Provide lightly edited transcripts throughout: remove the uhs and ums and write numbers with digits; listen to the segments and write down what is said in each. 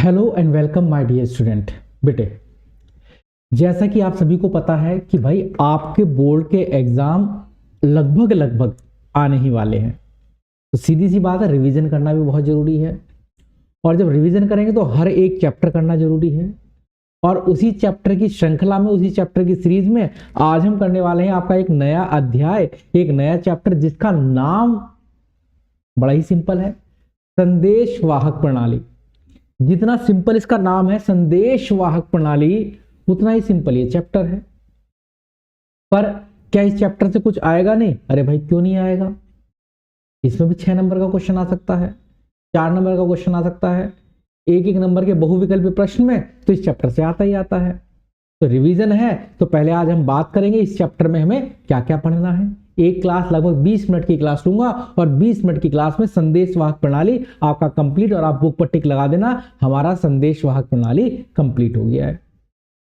Hello and welcome my dear student. बेटे, जैसा कि आप सभी को पता है कि भाई आपके बोर्ड के एग्जाम लगभग आने ही वाले हैं, तो सीधी सी बात है, रिवीजन करना भी बहुत जरूरी है। और जब रिवीजन करेंगे तो हर एक चैप्टर करना जरूरी है। और उसी चैप्टर की श्रृंखला में, उसी चैप्टर की सीरीज में आज हम करने वाले हैं आपका एक नया अध्याय, एक नया चैप्टर, जिसका नाम बड़ा ही सिंपल है, संदेश वाहक प्रणाली। जितना सिंपल इसका नाम है संदेश वाहक प्रणाली, उतना ही सिंपल ये चैप्टर है। पर क्या इस चैप्टर से कुछ आएगा? नहीं। अरे भाई, क्यों नहीं आएगा? इसमें भी 6 नंबर का क्वेश्चन आ सकता है, 4 नंबर का क्वेश्चन आ सकता है, एक नंबर के बहुविकल्पी प्रश्न में तो इस चैप्टर से आता ही आता है। तो रिवीजन है, तो पहले आज हम बात करेंगे इस चैप्टर में हमें क्या क्या पढ़ना है। एक क्लास लगभग 20 मिनट की क्लास लूंगा और 20 मिनट की क्लास में संदेश वाहक प्रणाली आपका कंप्लीट, और आप बुक पर टिक लगा देना, हमारा संदेश वाहक प्रणाली कंप्लीट हो गया है।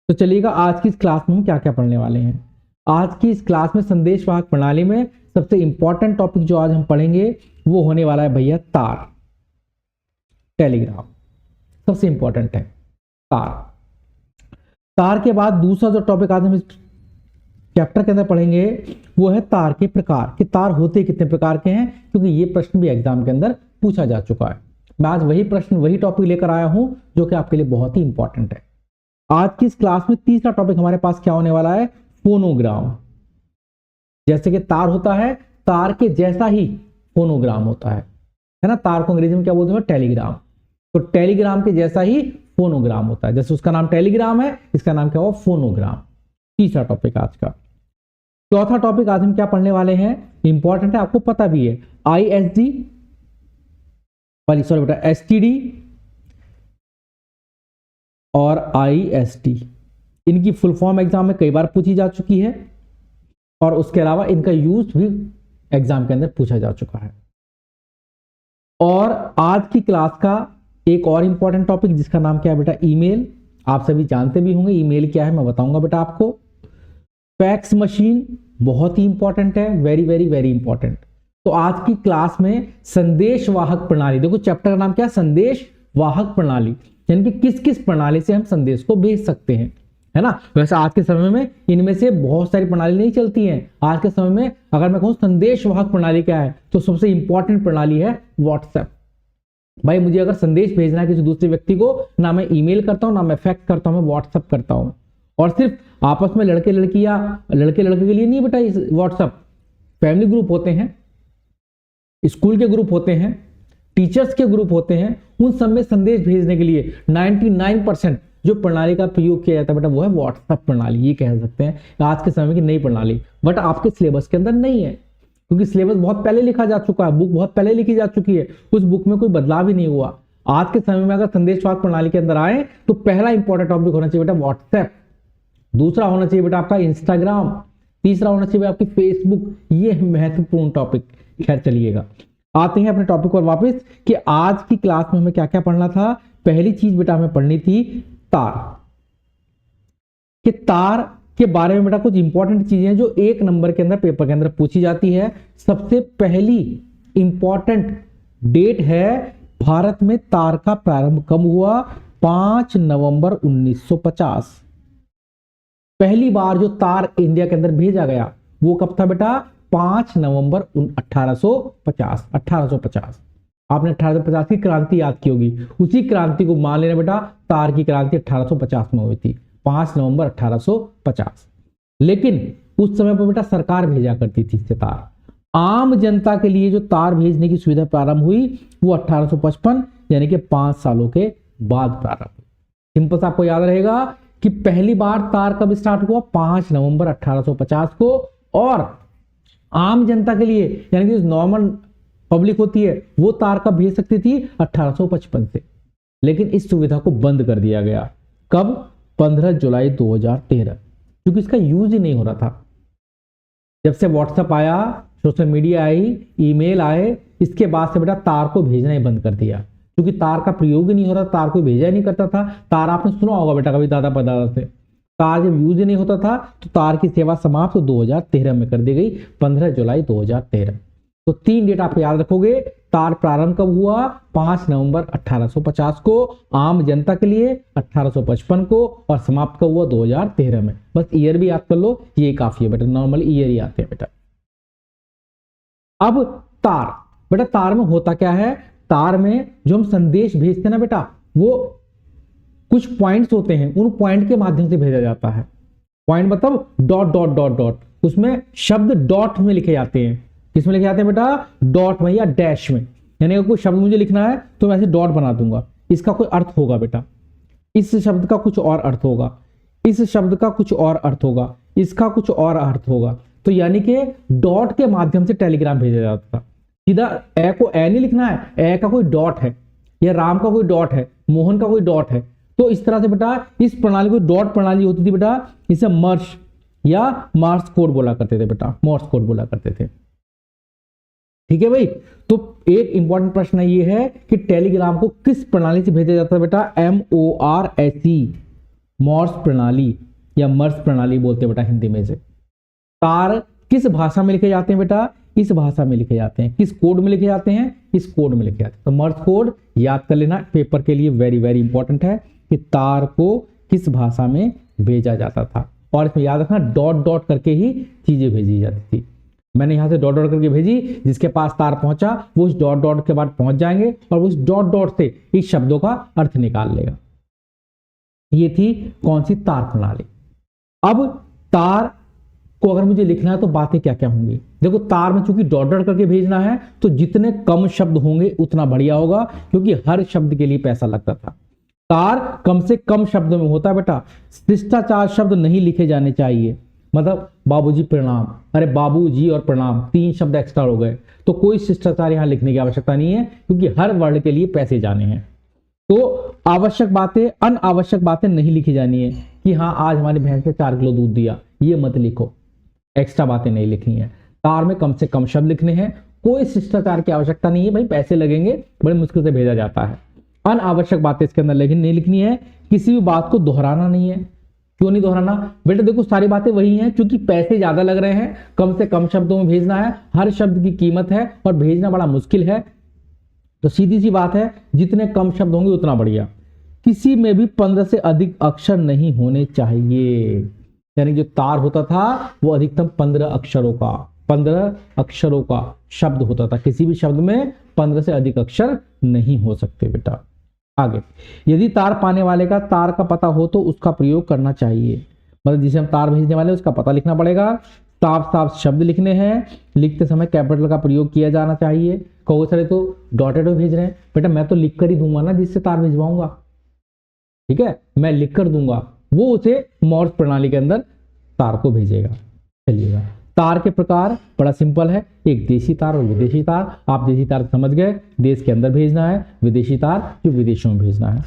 तो चलिएगा, आज की इस क्लास में हम क्या क्या पढ़ने वाले हैं। आज की इस क्लास में संदेश वाहक प्रणाली में सबसे इंपॉर्टेंट टॉपिक जो आज हम पढ़ेंगे वो होने वाला है भैया तार, टेलीग्राफ। सबसे इंपॉर्टेंट है तार। तार के बाद दूसरा जो टॉपिक आज हम इस चैप्टर के अंदर पढ़ेंगे वो है तार के प्रकार, कि तार होते कितने प्रकार के हैं, क्योंकि ये प्रश्न भी एग्जाम के अंदर पूछा जा चुका है। मैं आज वही प्रश्न, वही टॉपिक लेकर आया हूं जो कि आपके लिए बहुत ही इंपॉर्टेंट है। आज की इस क्लास में तीसरा टॉपिक हमारे पास क्या होने वाला है? फोनोग्राम। जैसे कि तार होता है, तार के जैसा ही फोनोग्राम होता है ना। तार को अंग्रेजी में क्या बोलते हैं? टेलीग्राम। तो टेलीग्राम के जैसा ही फोनोग्राम होता है। जैसे उसका नाम टेलीग्राम है, इसका नाम क्या हुआ? फोनोग्राम। तीसरा टॉपिक आज का। चौथा टॉपिक आज हम क्या पढ़ने वाले हैं, इंपॉर्टेंट है, आपको पता भी है। आईएसडी, सॉरी बेटा, एसटीडी और आईएसटी, इनकी फुल फॉर्म एग्जाम में कई बार पूछी जा चुकी है, और उसके अलावा इनका यूज भी एग्जाम के अंदर पूछा जा चुका है। और आज की क्लास का एक और इंपॉर्टेंट टॉपिक जिसका नाम क्या है बेटा? ईमेल। आप सभी जानते भी होंगे ईमेल क्या है, मैं बताऊंगा बेटा आपको। फैक्स मशीन बहुत ही इंपॉर्टेंट है, वेरी वेरी वेरी इंपॉर्टेंट। तो आज की क्लास में संदेश वाहक प्रणाली, देखो चैप्टर का नाम क्या है? संदेश वाहक प्रणाली, यानी कि किस किस प्रणाली से हम संदेश को भेज सकते हैं, है ना। वैसे आज के समय में इनमें से बहुत सारी प्रणाली नहीं चलती हैं। आज के समय में अगर मैं कहूं संदेश वाहक प्रणाली क्या है, तो सबसे इंपॉर्टेंट प्रणाली है व्हाट्सएप। भाई, मुझे अगर संदेश भेजना है किसी दूसरे व्यक्ति को, ना मैं ईमेल करता हूं, ना मैं फैक्स करता हूं, मैं व्हाट्सएप करता हूं। और सिर्फ आपस में लड़के लड़के के लिए नहीं बेटा व्हाट्सएप, फैमिली ग्रुप होते हैं, स्कूल के ग्रुप होते हैं, टीचर्स के ग्रुप होते हैं, उन सब में संदेश भेजने के लिए 99% जो प्रणाली का प्रयोग किया जाता है बेटा वो है व्हाट्सएप प्रणाली। ये कह सकते हैं आज के समय की नई प्रणाली, बट आपके सिलेबस के अंदर नहीं है, क्योंकि सिलेबस बहुत पहले लिखा जा चुका है, बुक बहुत पहले लिखी जा चुकी है, उस बुक में कोई बदलाव ही नहीं हुआ। आज के समय में अगर संदेश वाहक प्रणाली के अंदर आए तो पहला इंपॉर्टेंट टॉपिक होना चाहिए बेटा व्हाट्सएप, दूसरा होना चाहिए बेटा आपका इंस्टाग्राम, तीसरा होना चाहिए आपकी फेसबुक। ये महत्वपूर्ण टॉपिक। खैर चलिएगा, आते हैं अपने टॉपिक पर वापस, कि आज की क्लास में हमें क्या क्या पढ़ना था। पहली चीज बेटा हमें पढ़नी थी तार, कि तार के बारे में बेटा कुछ इंपॉर्टेंट चीजें जो 1 नंबर के अंदर पेपर के अंदर पूछी जाती है। सबसे पहली इंपॉर्टेंट डेट है, भारत में तार का प्रारंभ कब हुआ? 5 नवंबर 1950। पहली बार जो तार इंडिया के अंदर भेजा गया वो कब था बेटा? 5 नवंबर 1850। 1850। आपने 1850 की क्रांति याद की होगी, उसी क्रांति को मान लेना बेटा, तार की क्रांति 1850 में हुई थी, 5 नवंबर 1850। लेकिन उस समय पर बेटा सरकार भेजा करती थी इससे तार। आम जनता के लिए जो तार भेजने की सुविधा प्रारंभ हुई वो 1855, यानी कि 5 सालों के बाद प्रारंभ हुई। सिंपल सा आपको याद रहेगा कि पहली बार तार कब स्टार्ट हुआ? 5 नवंबर 1850 को। और आम जनता के लिए, यानी कि नॉर्मल पब्लिक होती है, वो तार कब भेज सकती थी? 1855 से। लेकिन इस सुविधा को बंद कर दिया गया। कब? 15 जुलाई 2013, क्योंकि इसका यूज ही नहीं हो रहा था। जब से व्हाट्सएप आया, सोशल मीडिया आई, ईमेल आए, इसके बाद से बेटा तार को भेजना ही बंद कर दिया, क्योंकि तार का प्रयोग ही नहीं हो रहा, तार को भेजा ही नहीं करता था। तार आपने सुना होगा बेटा कभी दादा परदादा से, तार जब यूज ही नहीं होता था तो तार की सेवा समाप्त 2013 में कर दी गई, 15 जुलाई 2013। तो 3 डेट आप याद रखोगे, तार प्रारंभ कब हुआ? 5 नवंबर 1850 को आम जनता के लिए, 1855 को, और समाप्त कब हुआ? 2013 में। बस ईयर भी याद कर लो, ये काफी है बेटा, नॉर्मली ईयर ही आते हैं बेटा। अब तार, बेटा तार में होता क्या है? तार में जो हम संदेश भेजते हैं ना बेटा, वो कुछ पॉइंट्स होते हैं, उन पॉइंट के माध्यम से भेजा जाता है। पॉइंट मतलब डॉट डॉट डॉट डॉट, उसमें शब्द डॉट में लिखे जाते हैं। किसमें लिखे जाते हैं बेटा? डॉट में या डैश में। यानी अगर कोई शब्द मुझे लिखना है तो मैं ऐसे डॉट बना दूंगा, इसका कोई अर्थ होगा बेटा, इस शब्द का कुछ और अर्थ होगा, इस शब्द का कुछ और अर्थ होगा, इसका कुछ और अर्थ होगा। तो यानी कि डॉट के माध्यम से टेलीग्राम भेजा जाता था। सीधा ए को ए नहीं लिखना है, ए का कोई डॉट है, या राम का कोई डॉट है, मोहन का कोई डॉट है, तो इस तरह से बेटा इस प्रणाली को डॉट प्रणाली होती थी बेटा, इसे मर्स या मार्स कोड बोला करते थे बेटा, मॉर्स कोड बोला करते थे। ठीक है भाई। तो एक इंपॉर्टेंट प्रश्न ये है कि टेलीग्राम को किस प्रणाली से भेजा जाता है बेटा? MORSE, मॉर्स प्रणाली या मर्स प्रणाली बोलते हैं बेटा हिंदी में से। तार किस भाषा में लिखे जाते हैं बेटा? इस भाषा में लिखे जाते हैं। किस कोड में लिखे जाते हैं? इस कोड में लिखे जाते हैं। तो मर्स कोड याद कर लेना, पेपर के लिए वेरी वेरी इंपॉर्टेंट है कि तार को किस भाषा में भेजा जाता था। और इसमें याद रखना डॉट डॉट करके ही चीजें भेजी जाती थी। मैंने यहां से डॉट डॉट करके भेजी, जिसके पास तार पहुंचा वो उस डॉट डॉट के बाद पहुंच जाएंगे और उस डॉट डॉट से इस शब्दों का अर्थ निकाल लेगा। ये थी कौन सी? तार प्रणाली। अब तार को अगर मुझे लिखना है तो बातें क्या क्या होंगी? देखो तार में चूंकि डॉट डॉट करके भेजना है तो जितने कम शब्द होंगे उतना बढ़िया होगा, क्योंकि हर शब्द के लिए पैसा लगता था। तार कम से कम शब्द में होता है बेटा। शिष्टाचार शब्द नहीं लिखे जाने चाहिए, मतलब बाबूजी प्रणाम, अरे बाबूजी और प्रणाम 3 शब्द एक्स्ट्रा हो गए, तो कोई शिष्टाचार यहां लिखने की आवश्यकता नहीं है, क्योंकि हर वर्ड के लिए पैसे जाने हैं। तो आवश्यक बातें, अनावश्यक बातें नहीं लिखी जानी है कि हाँ आज हमारी भैंस ने 4 किलो दूध दिया, ये मत लिखो, एक्स्ट्रा बातें नहीं लिखनी है। तार में कम से कम शब्द लिखने हैं, कोई शिष्टाचार की आवश्यकता नहीं है, भाई पैसे लगेंगे, बड़ी मुश्किल से भेजा जाता है। अनावश्यक बातें इसके अंदर लेकिन नहीं लिखनी है। किसी भी बात को दोहराना नहीं है। क्यों नहीं दोहराना बेटा? देखो सारी बातें वही हैं, क्योंकि पैसे ज्यादा लग रहे हैं, कम से कम शब्दों में भेजना है, हर शब्द की कीमत है और भेजना बड़ा मुश्किल है। तो सीधी सी बात है, जितने कम शब्द होंगे उतना बढ़िया। किसी में भी 15 से अधिक अक्षर नहीं होने चाहिए। यानी जो तार होता था वो अधिकतम 15 अक्षरों का शब्द होता था। किसी भी शब्द में 15 से अधिक अक्षर नहीं हो सकते बेटा। आगे, यदि तार पाने वाले का तार का पता हो तो उसका प्रयोग करना चाहिए। मतलब जिसे हम तार भेजने वाले उसका पता लिखना पड़ेगा। साफ साफ शब्द लिखने हैं, लिखते समय कैपिटल का प्रयोग किया जाना चाहिए। कहो सर तो डॉटेड में भेज रहे हैं, बेटा मैं तो लिख कर ही दूंगा ना जिससे तार भिजवाऊंगा, ठीक है, मैं लिख कर दूंगा, वो उसे मॉर्स प्रणाली के अंदर तार को भेजेगा। चलिएगा, तार के प्रकार बड़ा सिंपल है, एक देशी तार और विदेशी तार। आप देशी तार समझ गए, देश के अंदर भेजना है, विदेशी तार जो विदेशों में भेजना है।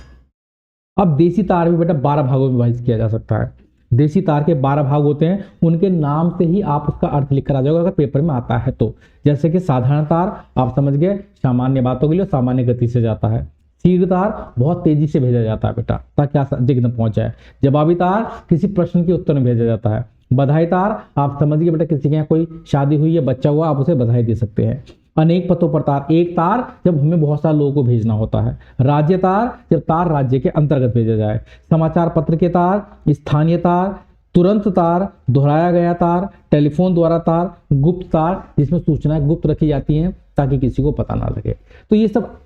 अब देशी तार भी बेटा 12 भागों में विभाजित किया जा सकता है। देशी तार के 12 भाग होते हैं, उनके नाम से ही आप उसका अर्थ लिख कर आ जाओगे अगर पेपर में आता है तो। जैसे कि साधारण तार आप समझ गए, सामान्य बातों के लिए सामान्य गति से जाता है। शीघ्र तार बहुत तेजी से भेजा जाता है बेटा, ताकि जल्द पहुंच जाए। जवाबी तार किसी प्रश्न के उत्तर में भेजा जाता है। बधाई तार आप समझिए बेटा, किसी के यहाँ कोई शादी हुई है, बच्चा हुआ, आप उसे बधाई दे सकते हैं। अनेक पतों पर तार, एक तार जब हमें बहुत सारे लोगों को भेजना होता है। राज्य तार जब तार राज्य के अंतर्गत भेजा जाए। समाचार पत्र के तार, स्थानीय तार, तुरंत तार, दोहराया गया तार, टेलीफोन द्वारा तार, गुप्त तार जिसमें सूचनाएं गुप्त रखी जाती हैं ताकि किसी को पता ना लगे। तो ये सब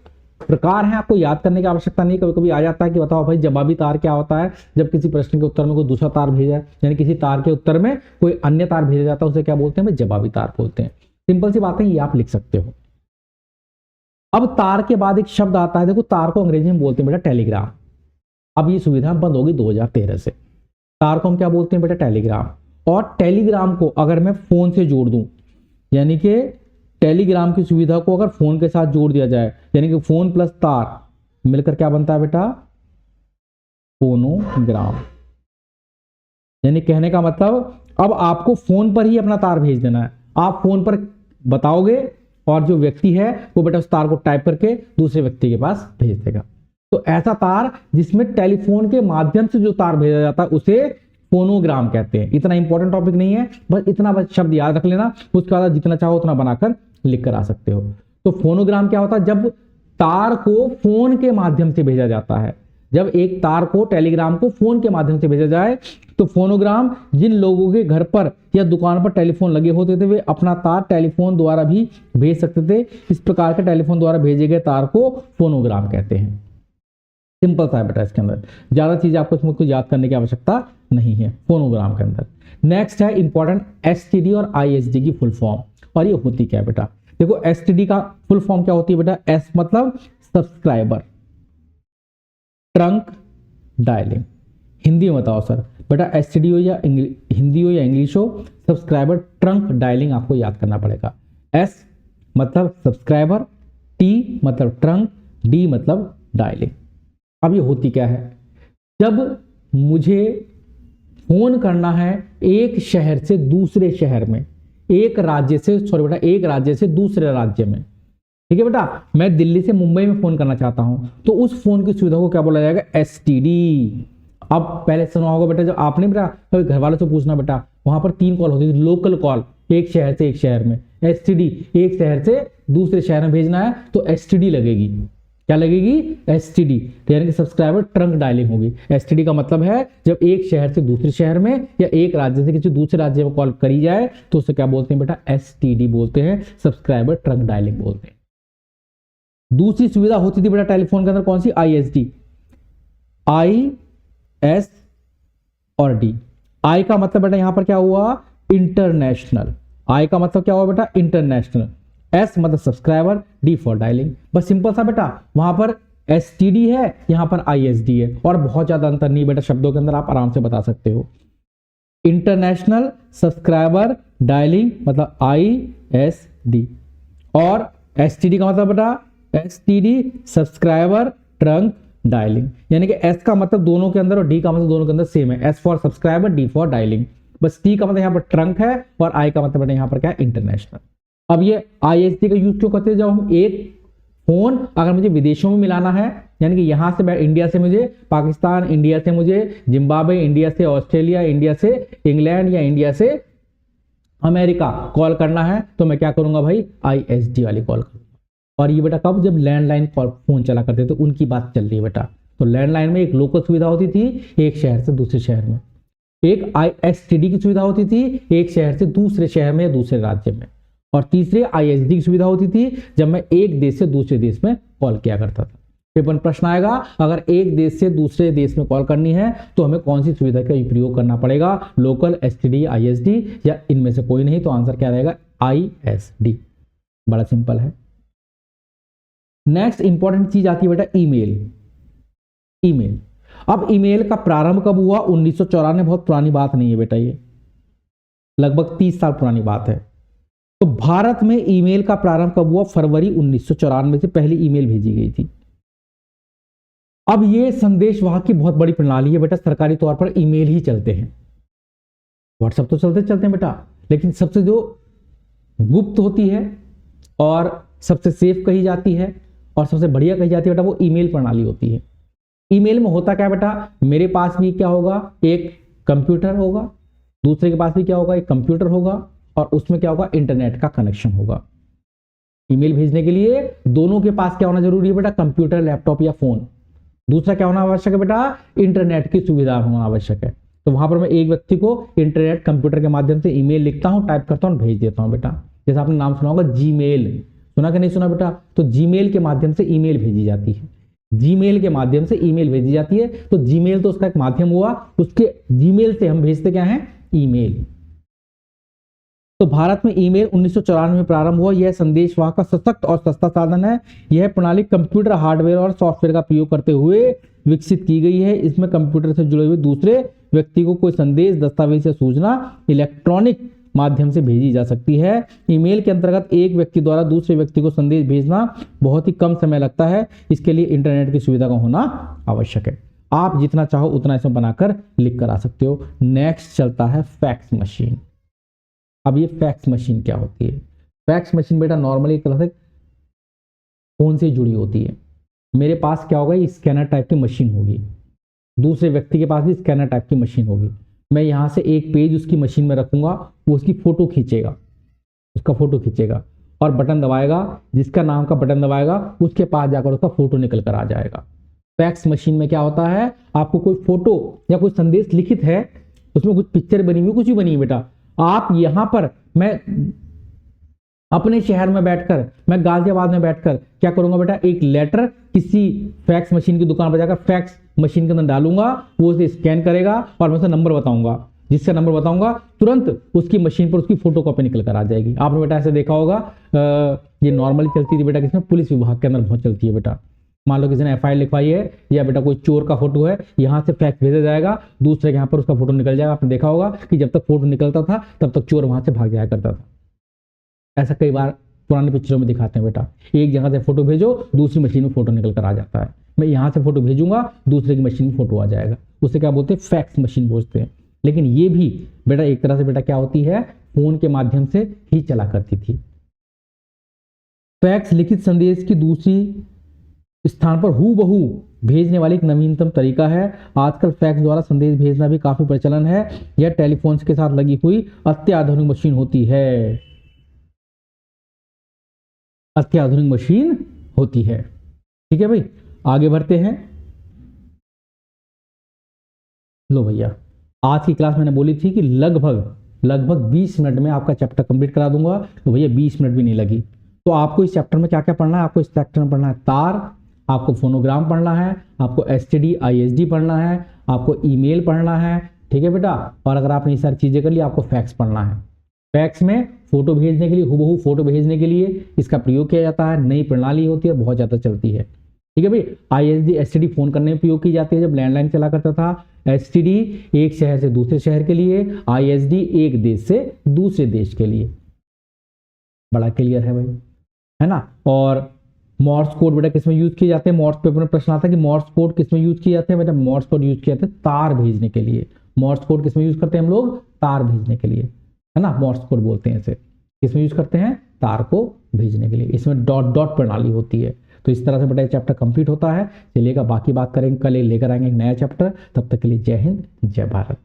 प्रकार हैं, आपको याद करने की आवश्यकता नहीं। कभी कभी आ जाता है कि बताओ भाई जवाबी तार क्या होता है? जब किसी प्रश्न के उत्तर में कोई दूसरा तार भेजा है, यानी किसी तार के उत्तर में कोई अन्य तार भेजा जाता है, उसे क्या बोलते हैं भाई? जवाबी तार बोलते हैं। सिंपल सी बात है, ये आप लिख सकते हो। अब तार के बाद एक शब्द आता है, देखो तार को अंग्रेजी में बोलते हैं बेटा टेलीग्राम। अब ये सुविधा बंद होगी 2013 से। तार को हम क्या बोलते हैं बेटा? टेलीग्राम। और टेलीग्राम को अगर मैं फोन से जोड़ दूं, यानी कि टेलीग्राम की सुविधा को अगर फोन के साथ जोड़ दिया जाए, यानी कि फोन प्लस तार मिलकर क्या बनता है बेटा? फोनोग्राम। यानी कहने का मतलब अब आपको फोन पर ही अपना तार भेज देना है। आप फोन पर बताओगे और जो व्यक्ति है वो बेटा उस तार को टाइप करके दूसरे व्यक्ति के पास भेज देगा। तो ऐसा तार जिसमें टेलीफोन के माध्यम से जो तार भेजा जाता है उसे फोनोग्राम कहते हैं। इतना इंपॉर्टेंट टॉपिक नहीं है, बस इतना बस शब्द याद रख लेना, उसके बाद जितना चाहो उतना बनाकर लिख कर आ सकते हो। तो फोनोग्राम क्या होता है? जब तार को फोन के माध्यम से भेजा जाता है, जब एक तार को, टेलीग्राम को फोन के माध्यम से भेजा जाए तो फोनोग्राम, जिन लोगों के घर पर या दुकान पर टेलीफोन लगे होते थे वे अपना तार टेलीफोन द्वारा भी भेज सकते थे। इस प्रकार के टेलीफोन द्वारा भेजे गए तार को फोनोग्राम कहते हैं। सिंपल सा है बेटा, इसके अंदर ज्यादा चीज आपको इसमें कुछ याद करने की आवश्यकता नहीं है फोनोग्राम के अंदर। नेक्स्ट है इंपॉर्टेंट एसटीडी और आईएसडी की फुल फॉर्म, और ये होती क्या है बेटा? देखो एसटीडी का फुल फॉर्म क्या होती है बेटा? एस मतलब सब्सक्राइबर ट्रंक डायलिंग। हिंदी में बताओ सर बेटा, एसटीडी हो या हिंदी हो या इंग्लिश हो, सब्सक्राइबर ट्रंक डायलिंग आपको याद करना पड़ेगा। एस मतलब सब्सक्राइबर, टी मतलब ट्रंक, डी मतलब डायलिंग। अब ये होती क्या है? जब मुझे फोन करना है एक शहर से दूसरे शहर में, एक राज्य से, सॉरी बेटा, एक राज्य से दूसरे राज्य में, ठीक है बेटा, मैं दिल्ली से मुंबई में फोन करना चाहता हूं, तो उस फोन की सुविधा को क्या बोला जाएगा? एसटीडी। अब पहले सुना होगा बेटा, जब आपने बेटा कभी घर वालों से पूछना बेटा, वहां पर 3 कॉल होती थी, लोकल कॉल, एक शहर से एक शहर में, एसटीडी एक शहर से दूसरे शहर में भेजना है तो एसटीडी लगेगी। क्या लगेगी? एसटीडी, यानी कि सब्सक्राइबर ट्रंक डायलिंग होगी। एसटीडी का मतलब है जब एक शहर से दूसरे शहर में या एक राज्य से किसी दूसरे राज्य में कॉल करी जाए तो उसे क्या बोलते हैं बेटा? एसटीडी बोलते हैं, सब्सक्राइबर ट्रंक डायलिंग बोलते हैं। दूसरी सुविधा होती थी बेटा टेलीफोन के अंदर, कौन सी? आईएसडी। आई, एस और डी। आई का मतलब बेटा यहां पर क्या हुआ? इंटरनेशनल। आई का मतलब क्या हुआ बेटा? इंटरनेशनल। एस मतलब सब्सक्राइबर, डी फॉर डायलिंग। बस सिंपल सा बेटा, वहां पर एसटीडी है, यहां पर आईएसडी है, और बहुत ज्यादा अंतर नहीं बेटा, शब्दों के अंदर आप आराम से बता सकते हो। इंटरनेशनल सब्सक्राइबर डायलिंग मतलब आईएसडी, और एसटीडी का मतलब बेटा एसटीडी सब्सक्राइबर ट्रंक डायलिंग, यानी कि एस का मतलब दोनों के अंदर और डी का मतलब दोनों के अंदर सेम है, S for subscriber, D for dialling. बस टी का मतलब यहाँ पर ट्रंक है और आई का मतलब यहाँ पर क्या है? इंटरनेशनल। अब ये आईएसडी का यूज क्यों करते हैं? जब हम एक फोन अगर मुझे विदेशों में मिलाना है, यानी कि यहां से मैं इंडिया से मुझे पाकिस्तान, इंडिया से मुझे जिम्बाब्वे, इंडिया से ऑस्ट्रेलिया, इंडिया से इंग्लैंड या इंडिया से अमेरिका कॉल करना है, तो मैं क्या करूंगा भाई? आईएसडी वाली कॉल करूंगा। और ये बेटा कब? जब लैंडलाइन कॉल फोन चला करते थे, उनकी बात चल रही है बेटा। तो लैंडलाइन में एक लोकल सुविधा होती थी एक शहर से दूसरे शहर में, एक आईएसटीडी की सुविधा होती थी एक शहर से दूसरे शहर में या दूसरे राज्य में, और तीसरे आईएसडी की सुविधा होती थी जब मैं एक देश से दूसरे देश में कॉल किया करता था। पेपर में प्रश्न आएगा, अगर एक देश से दूसरे देश में कॉल करनी है तो हमें कौन सी सुविधा का प्रयोग करना पड़ेगा? लोकल, एसटीडी, आईएसडी, या इनमें से कोई नहीं? तो आंसर क्या रहेगा? आईएसडी। बड़ा सिंपल है। नेक्स्ट इंपॉर्टेंट चीज आती है बेटा ईमेल। ईमेल, अब ईमेल का प्रारंभ कब हुआ? 1994। बहुत पुरानी बात नहीं है बेटा, ये लगभग 30 साल पुरानी बात है। तो भारत में ईमेल का प्रारंभ कब हुआ? फरवरी 1994 से पहली ईमेल भेजी गई थी। अब ये संदेशवाहक की बहुत बड़ी प्रणाली है बेटा, सरकारी तौर पर ईमेल ही चलते हैं, व्हाट्सएप तो चलते हैं बेटा, लेकिन सबसे जो गुप्त होती है और सबसे सेफ कही जाती है और सबसे बढ़िया कही जाती है बेटा, वो ईमेल प्रणाली होती है। ईमेल में होता क्या बेटा? मेरे पास भी क्या होगा? एक कंप्यूटर होगा, दूसरे के पास भी क्या होगा? एक कंप्यूटर होगा, और उसमें क्या होगा? इंटरनेट का कनेक्शन होगा। ईमेल भेजने के लिए दोनों के पास क्या होना जरूरी है बेटा? कंप्यूटर, लैपटॉप या फोन। दूसरा क्या होना आवश्यक है बेटा? इंटरनेट की सुविधा होना आवश्यक है। तो वहां पर मैं एक व्यक्ति को इंटरनेट, कंप्यूटर के माध्यम से ईमेल लिखता हूं, टाइप करता हूं, भेज देता हूं बेटा। जैसे आपने नाम सुना होगा जीमेल, सुना कि नहीं सुना बेटा? तो जीमेल के माध्यम से ईमेल भेजी जाती है, जीमेल के माध्यम से ईमेल भेजी जाती है। तो जीमेल तो उसका एक माध्यम हुआ, उसके जीमेल से हम भेजते क्या हैं? ईमेल। तो भारत में ईमेल 1994 में प्रारंभ हुआ। यह संदेशवाहक का सशक्त और सस्ता साधन है। यह प्रणाली कंप्यूटर हार्डवेयर और सॉफ्टवेयर का प्रयोग करते हुए विकसित की गई है। इसमें कंप्यूटर से जुड़े हुए दूसरे व्यक्ति को कोई संदेश, दस्तावेज या सूचना इलेक्ट्रॉनिक माध्यम से भेजी जा सकती है। ईमेल के अंतर्गत एक व्यक्ति द्वारा दूसरे व्यक्ति को संदेश भेजना बहुत ही कम समय लगता है। इसके लिए इंटरनेट की सुविधा का होना आवश्यक है। आप जितना चाहो उतना इसमें बनाकर लिख कर आ सकते हो। नेक्स्ट चलता है फैक्स मशीन। अब ये फैक्स मशीन क्या होती है? फैक्स मशीन बेटा नॉर्मली एक तरह से फोन से जुड़ी होती है। मेरे पास क्या होगा? ये स्कैनर टाइप की मशीन होगी, दूसरे व्यक्ति के पास भी स्कैनर टाइप की मशीन होगी। मैं यहां से एक पेज उसकी मशीन में रखूंगा, वो उसकी फोटो खींचेगा, उसका फोटो खींचेगा, और बटन दबाएगा, जिसका नाम का बटन दबाएगा उसके पास जाकर उसका फोटो निकल कर आ जाएगा। फैक्स मशीन में क्या होता है, आपको कोई फोटो या कोई संदेश लिखित है, उसमें कुछ पिक्चर बनी हुई, कुछ भी बनी हुई बेटा, आप यहां पर, मैं अपने शहर में बैठकर, मैं गाजियाबाद में बैठकर क्या करूंगा बेटा, एक लेटर किसी फैक्स मशीन की दुकान पर जाकर फैक्स मशीन के अंदर डालूंगा, वो उसे स्कैन करेगा और मैं उसे नंबर बताऊंगा, जिसका नंबर बताऊंगा तुरंत उसकी मशीन पर उसकी फोटो कॉपी निकल कर आ जाएगी। आपने बेटा ऐसे देखा होगा, ये नॉर्मली चलती थी बेटा, किसमें, पुलिस विभाग के अंदर बहुत चलती है बेटा। मान लो किसी ने एफआईआर लिखवाई है, या बेटा कोई चोर का फोटो है, यहां से फैक्स भेजा जाएगा, दूसरे के यहाँ पर उसका फोटो निकल जाएगा। आपने देखा होगा कि जब तक फोटो निकलता था तब तक चोर वहां से भाग जाया करता था। ऐसा कई बार पुरानी पिक्चरों में दिखाते हैं बेटा, एक जगह से फोटो भेजो, दूसरी मशीन में फोटो निकल कर आ जाता है। मैं यहां से फोटो भेजूंगा, दूसरे की मशीन में फोटो आ जाएगा, उसे क्या बोलते हैं, फैक्स मशीन बोलते हैं। लेकिन ये भी बेटा एक तरह से बेटा क्या होती है, फोन के माध्यम से ही चला करती थी। फैक्स लिखित संदेश की दूसरी स्थान पर हूबहू भेजने वाली एक नवीनतम तरीका है। आजकल फैक्स द्वारा संदेश भेजना भी काफी प्रचलन है। यह टेलीफोन के साथ लगी हुई अत्याधुनिक मशीन होती है, अत्याधुनिक मशीन होती है। ठीक है भाई, आगे बढ़ते हैं। लो भैया, आज की क्लास मैंने बोली थी कि लगभग 20 मिनट में आपका चैप्टर कंप्लीट करा दूंगा, तो भैया 20 मिनट भी नहीं लगी। तो आपको इस चैप्टर में क्या क्या पढ़ना है, आपको इस चैप्टर में पढ़ना है तार, आपको फोनोग्राम पढ़ना है, आपको एसटीडी आईएसडी पढ़ना है, आपको ईमेल पढ़ना है। ठीक है बेटा, और अगर आपने ये सारी चीजें कर ली, आपको फैक्स पढ़ना है। फैक्स में फोटो भेजने के लिए, हूबहू फोटो भेजने के लिए इसका प्रयोग किया जाता है, नई प्रणाली होती है, बहुत ज्यादा चलती है। ठीक है भाई, आईएसडी एसटीडी फोन करने में प्रयोग की जाती है, जब लैंडलाइन चला करता था। एसटीडी एक शहर से दूसरे शहर के लिए, आईएसडी एक देश से दूसरे देश के लिए। बड़ा क्लियर है भाई, है ना। और मॉर्स कोड बेटा किसमें यूज किए जाते हैं, मॉर्स पेपर में प्रश्न आता है कि मॉर्स कोड किसमें यूज किए जाते हैं, बेटा मॉर्स कोड यूज किए जाते हैं तार भेजने के लिए। मॉर्स कोड किसमें यूज करते हैं हम लोग, तार भेजने के लिए, है ना, मॉर्स कोड बोलते हैं इसे। किसमें यूज करते हैं, तार को भेजने के लिए। इसमें डॉट डॉट प्रणाली होती है। तो इस तरह से बेटा चैप्टर कंप्लीट होता है। चलिएगा बाकी बात करेंगे, कल लेकर आएंगे एक नया चैप्टर। तब तक के लिए जय हिंद, जय भारत।